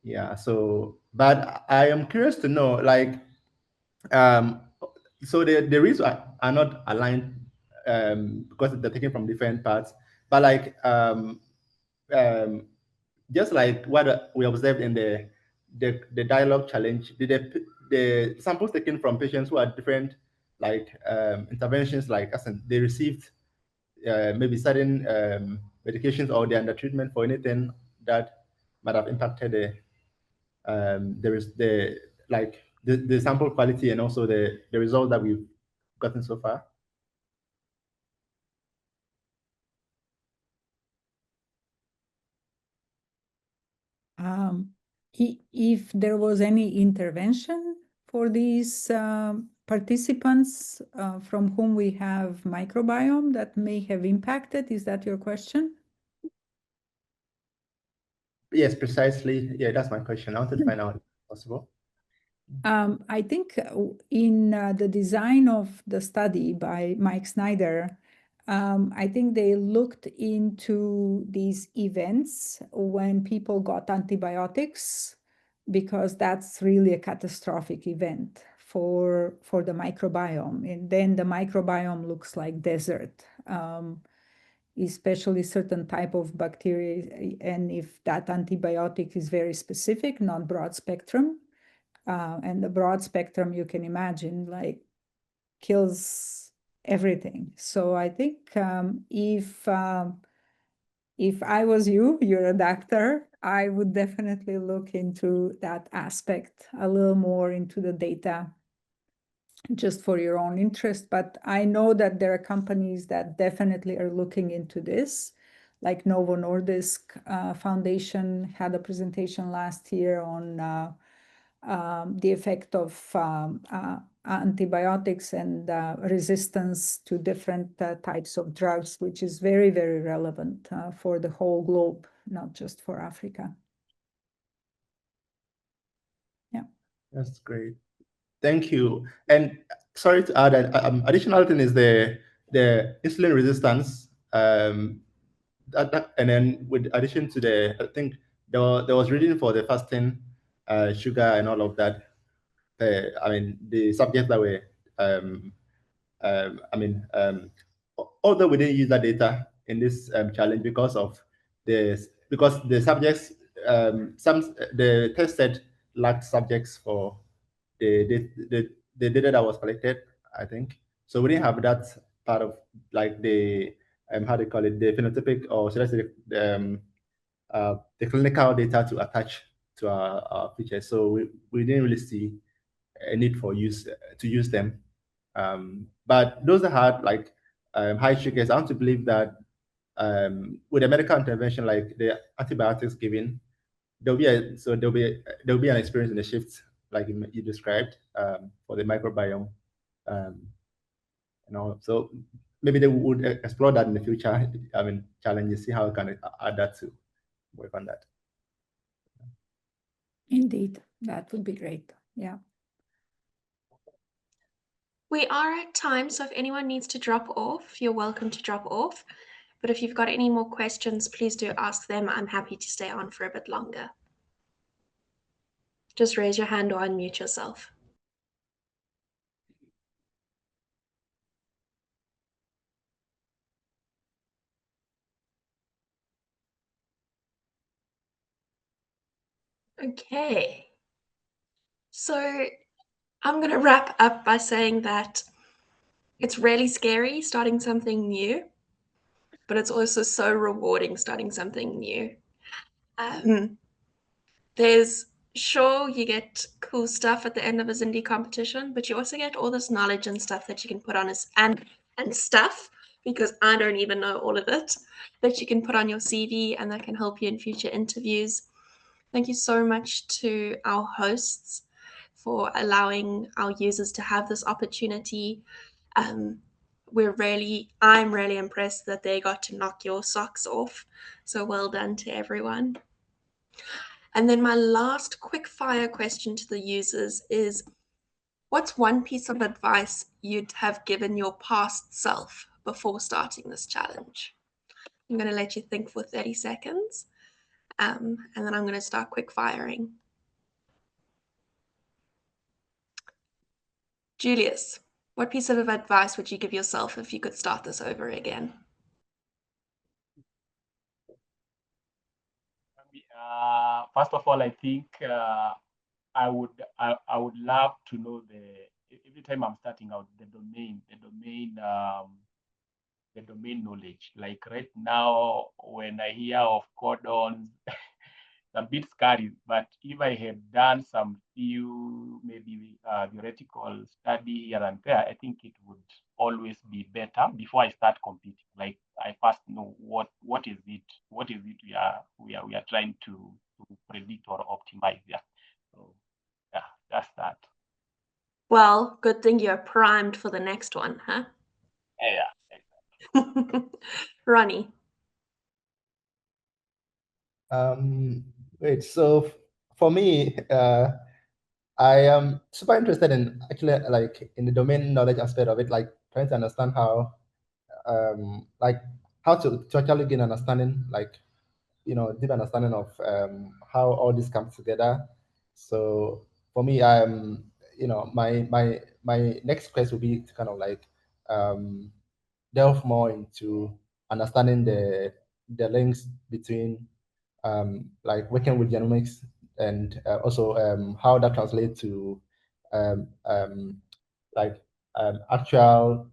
Yeah, so, but I am curious to know, like, so the reads are not aligned because they're taken from different parts, but like, just like what we observed in the dialogue challenge, the samples taken from patients who had different like interventions, like as in they received maybe certain medications or they're under treatment for anything that might have impacted there is the sample quality and also the result that we've gotten so far. If there was any intervention for these participants from whom we have microbiome that may have impacted, is that your question? Yes, precisely. Yeah, that's my question. I wanted to find out if possible. I think in the design of the study by Mike Snyder, I think they looked into these events when people got antibiotics, because that's really a catastrophic event for the microbiome. And then the microbiome looks like desert, especially certain type of bacteria. And if that antibiotic is very specific, not broad spectrum, and the broad spectrum, you can imagine, like kills everything. So I think if I was you're a doctor, I would definitely look into that aspect a little more into the data, just for your own interest. But I know that there are companies that definitely are looking into this, like Novo Nordisk Foundation had a presentation last year on the effect of antibiotics and resistance to different types of drugs, which is very, very relevant for the whole globe, not just for Africa. Yeah. That's great. Thank you. And sorry to add, additional thing is the insulin resistance. And then with addition to I think there was reading for the fasting sugar and all of that. I mean, the subjects that were although we didn't use that data in this challenge because the subjects, the test set lacked subjects for the data that was collected, I think. So we didn't have that part of like the how do you call it, the phenotypic, or should I say the clinical data to attach to our features. So we didn't really see a need for to use them. But those that had like high sugars, I want to believe that with a medical intervention like the antibiotics given, there'll be an experience in the shift like you described for the microbiome. So maybe they would explore that in the future. Challenges, see how we can add that to work on that. Indeed, that would be great. Yeah. We are at time, so if anyone needs to drop off, you're welcome to drop off. But if you've got any more questions, please do ask them. I'm happy to stay on for a bit longer. Just raise your hand or unmute yourself. Okay. So I'm going to wrap up by saying that it's really scary starting something new, but it's also so rewarding starting something new. There's sure you get cool stuff at the end of a Zindi competition, but you also get all this knowledge and stuff that you can put on and stuff, because I don't even know all of it, that you can put on your CV and that can help you in future interviews. Thank you so much to our hosts for allowing our users to have this opportunity. I'm really impressed that they got to knock your socks off. So well done to everyone. And then my last quick fire question to the users is, what's one piece of advice you'd have given your past self before starting this challenge? I'm going to let you think for 30 seconds. And then I'm going to start quick firing. Julius, what piece of advice would you give yourself if you could start this over again? First of all, I think I would love to know every time I'm starting out the domain knowledge. Like right now, when I hear of codons, it's a bit scary. But if I had done some few maybe theoretical study here and there, I think it would always be better before I start competing. Like I first know what is it we are trying to predict or optimize. Yeah. So yeah, that's that. Well, good thing you're primed for the next one, huh? Yeah. Ronnie. Wait, so for me, I am super interested in actually like in the domain knowledge aspect of it, like trying to understand how to actually gain understanding, like deep understanding of how all this comes together. So for me, my next quest will be to kind of like delve more into understanding the links between like working with genomics and also how that translates to actual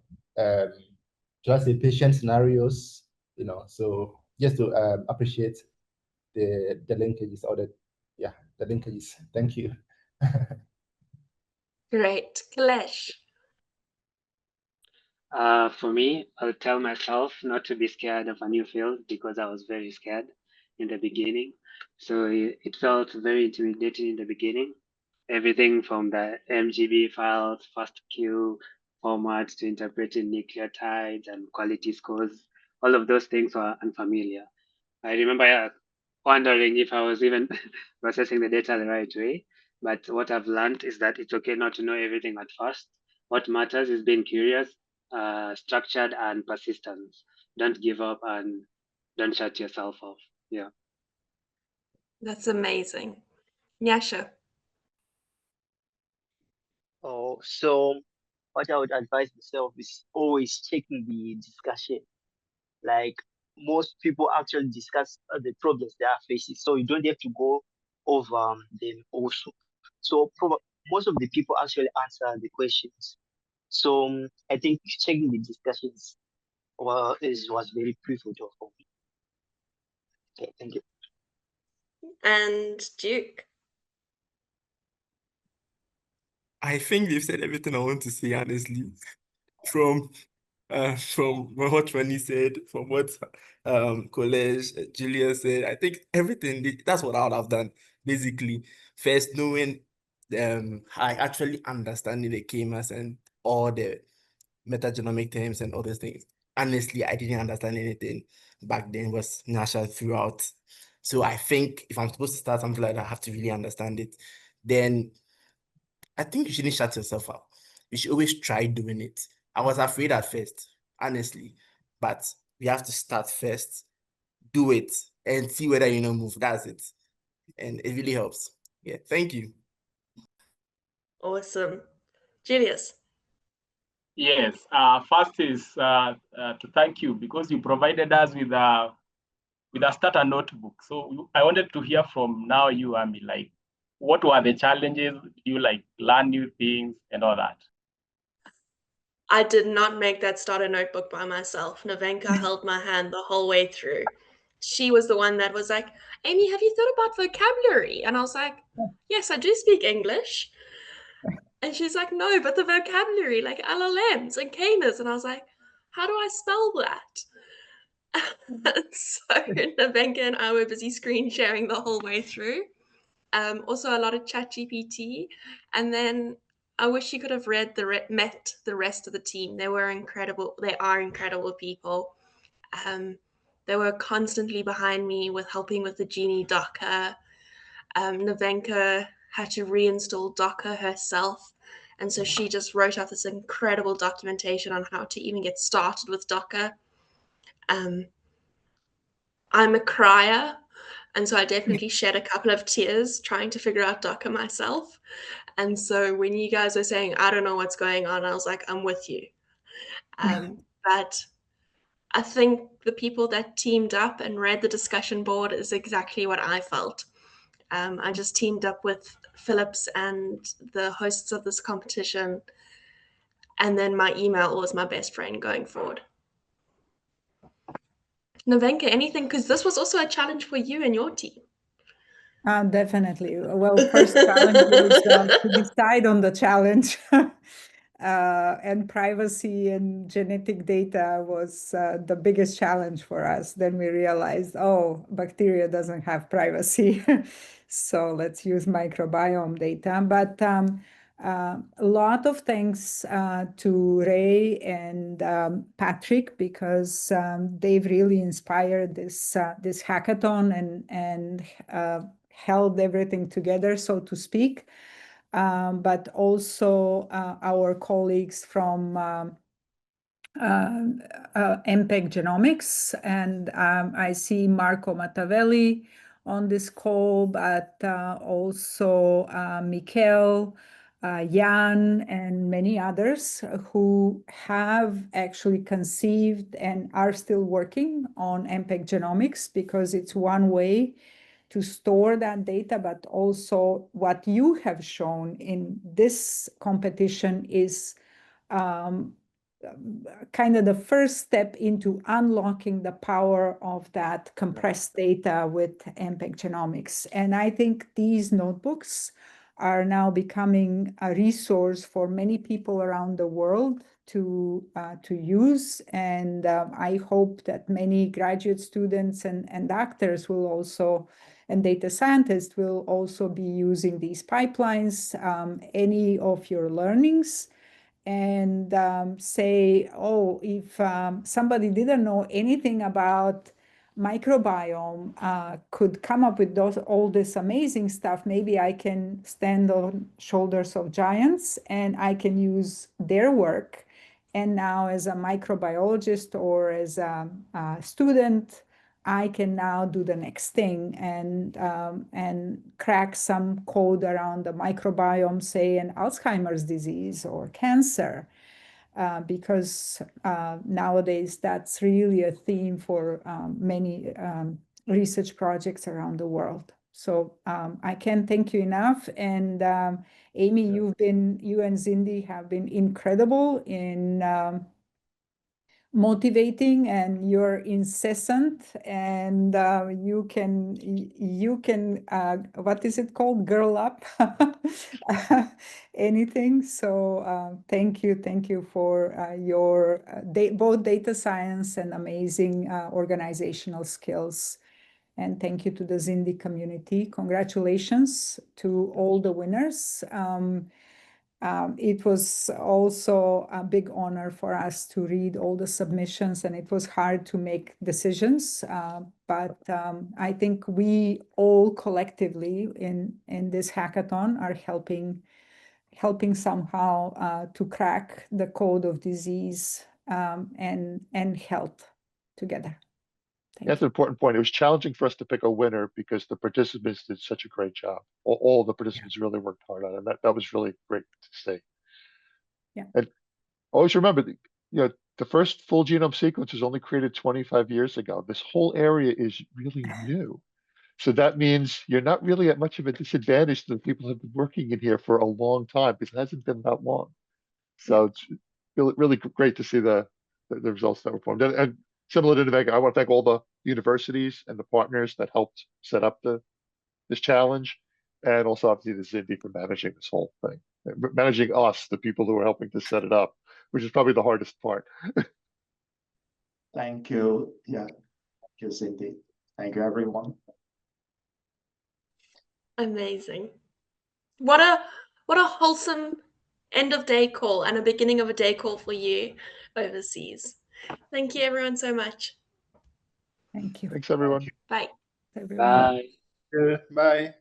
just say patient scenarios, so just to appreciate the linkages or the linkages. Thank you. Great. Kalesh. For me, I'll tell myself not to be scared of a new field because I was very scared in the beginning. So it felt very intimidating in the beginning. Everything from the MGB files, FASTQ formats to interpreting nucleotides and quality scores, all of those things were unfamiliar. I remember wondering if I was even processing the data the right way. But what I've learned is that it's okay not to know everything at first. What matters is being curious, structured, and persistence. Don't give up and don't shut yourself off. Yeah. That's amazing. Nyasha. Oh, so what I would advise myself is always checking the discussion. Like most people actually discuss the problems they are facing, so you don't have to go over them also. So most of the people actually answer the questions. So I think checking the discussions was very pivotal for me. Okay, thank you. And Duke. I think they've said everything I want to say, honestly. From what Ronnie said, from what College Julia said, I think everything that's what I would have done. Basically, first knowing I actually understanding the Kmers and all the metagenomic terms and all those things. Honestly, I didn't understand anything back then, was natural throughout. So I think if I'm supposed to start something like that, I have to really understand it. Then I think you shouldn't shut yourself up. You should always try doing it. I was afraid at first, honestly, but we have to start first, do it, and see whether you know move. That's it. And it really helps. Yeah, thank you. Awesome. Julius. Yes, first is to thank you because you provided us with a starter notebook. So I wanted to hear from now you, Ami, like what were the challenges? You like learn new things and all that? I did not make that starter notebook by myself. Nevenka held my hand the whole way through. She was the one that was like, Amy, have you thought about vocabulary? And I was like, yes, I do speak English. And she's like, no, but the vocabulary, like LLMs and Kmers. And I was like, how do I spell that? So Nevenka and I were busy screen sharing the whole way through. Also a lot of ChatGPT. And then I wish you could have met the rest of the team. They were incredible. They are incredible people. They were constantly behind me with helping with the Genie Docker. Nevenka had to reinstall Docker herself. And so she just wrote out this incredible documentation on how to even get started with Docker. I'm a crier, and so I definitely shed a couple of tears trying to figure out Docker myself. And so when you guys were saying, I don't know what's going on, I was like, I'm with you. But I think the people that teamed up and read the discussion board is exactly what I felt. I just teamed up with Phillips and the hosts of this competition. And then my email was my best friend going forward. Nevenka, anything? Because this was also a challenge for you and your team. Definitely. Well, first challenge was to decide on the challenge. And privacy and genetic data was the biggest challenge for us. Then we realized, oh, bacteria doesn't have privacy. So let's use microbiome data. But a lot of thanks to Ray and Patrick, because they've really inspired this hackathon and held everything together, so to speak. But also our colleagues from MPEG Genomics, and I see Marco Matavelli on this call, but also Mikkel, Jan, and many others who have actually conceived and are still working on MPEG Genomics, because it's one way to store that data, but also what you have shown in this competition is kind of the first step into unlocking the power of that compressed data with MPEG Genomics. And I think these notebooks are now becoming a resource for many people around the world to use. And I hope that many graduate students and doctors will also, and data scientists will also be using these pipelines, any of your learnings, and say, oh, if somebody didn't know anything about microbiome, could come up with all this amazing stuff, maybe I can stand on shoulders of giants and I can use their work. And now as a microbiologist or as a student, I can now do the next thing and crack some code around the microbiome, say, in Alzheimer's disease or cancer. because nowadays that's really a theme for many research projects around the world. So I can't thank you enough. And Amy, you and Zindi have been incredible in motivating, and you're incessant, and you can what is it called, girl up anything. So thank you for your both data science and amazing organizational skills. And thank you to the Zindi community. Congratulations to all the winners. It was also a big honor for us to read all the submissions, and it was hard to make decisions. But I think we all collectively in this hackathon are helping somehow to crack the code of disease and health together. That's an important point. It was challenging for us to pick a winner because the participants did such a great job. All the participants really worked hard on it. That was really great to see. Yeah. And always remember, the first full genome sequence was only created 25 years ago. This whole area is really new. So that means you're not really at much of a disadvantage to the people who have been working in here for a long time, because it hasn't been that long. So it's really, really great to see the results that were formed. And similar to Nevega, I want to thank all the universities and the partners that helped set up this challenge, and also obviously the Zindi for managing this whole thing, managing us, the people who are helping to set it up, which is probably the hardest part. Thank you. Yeah, thank you, Zindi. Thank you, everyone. Amazing. What a wholesome end of day call and a beginning of a day call for you overseas. Thank you everyone so much. Thank you. Thanks, everyone. Bye. Everyone. Bye. Bye.